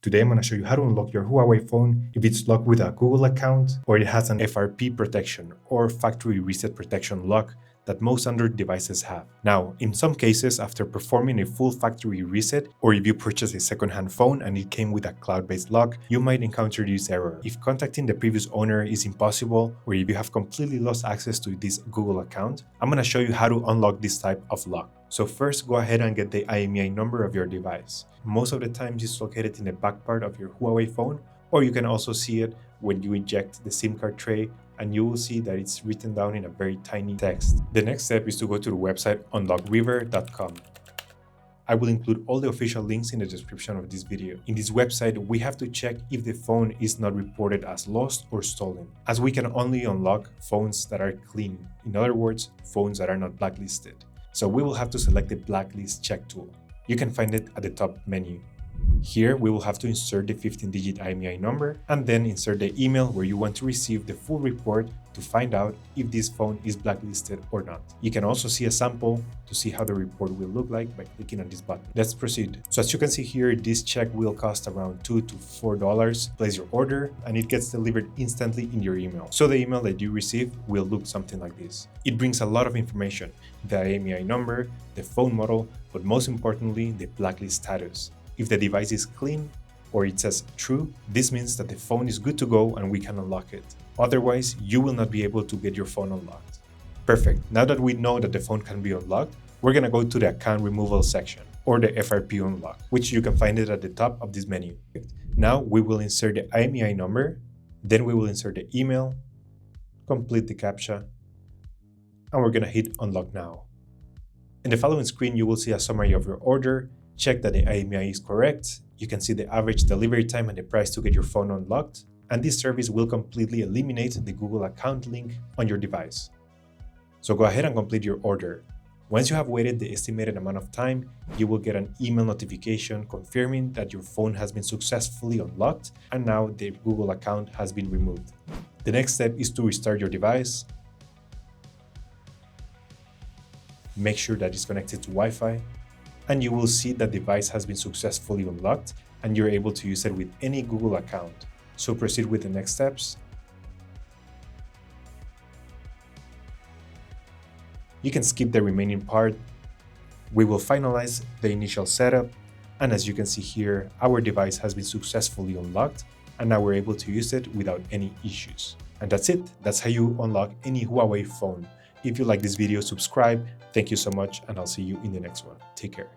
Today I'm going to show you how to unlock your Huawei phone if it's locked with a Google account or it has an FRP protection or factory reset protection lock that most Android devices have. Now, in some cases, after performing a full factory reset, or if you purchase a secondhand phone and it came with a cloud-based lock, you might encounter this error. If contacting the previous owner is impossible, or if you have completely lost access to this Google account, I'm going to show you how to unlock this type of lock. So first, go ahead and get the IMEI number of your device. Most of the times it's located in the back part of your Huawei phone, or you can also see it when you eject the SIM card tray, and you will see that it's written down in a very tiny text. The next step is to go to the website unlockriver.com. I will include all the official links in the description of this video. In this website, we have to check if the phone is not reported as lost or stolen, as we can only unlock phones that are clean. In other words, phones that are not blacklisted. So we will have to select the blacklist check tool. You can find it at the top menu. Here, we will have to insert the 15-digit IMEI number and then insert the email where you want to receive the full report to find out if this phone is blacklisted or not. You can also see a sample to see how the report will look like by clicking on this button. Let's proceed. So as you can see here, this check will cost around $2 to $4. Place your order and it gets delivered instantly in your email. So the email that you receive will look something like this. It brings a lot of information, the IMEI number, the phone model, but most importantly, the blacklist status. If the device is clean or it says true, this means that the phone is good to go and we can unlock it. Otherwise, you will not be able to get your phone unlocked. Perfect. Now that we know that the phone can be unlocked, we're going to go to the account removal section or the FRP Unlock, which you can find it at the top of this menu. Now we will insert the IMEI number, then we will insert the email, complete the CAPTCHA, and we're going to hit Unlock Now. In the following screen, you will see a summary of your order. Check that the IMEI is correct. You can see the average delivery time and the price to get your phone unlocked. And this service will completely eliminate the Google account link on your device. So go ahead and complete your order. Once you have waited the estimated amount of time, you will get an email notification confirming that your phone has been successfully unlocked and now the Google account has been removed. The next step is to restart your device. Make sure that it's connected to Wi-Fi. And you will see that the device has been successfully unlocked and you're able to use it with any Google account. So proceed with the next steps. You can skip the remaining part. We will finalize the initial setup, and as you can see here, our device has been successfully unlocked and now we're able to use it without any issues. And that's it. That's how you unlock any Huawei phone. If you like this video, subscribe. Thank you so much, and I'll see you in the next one. Take care.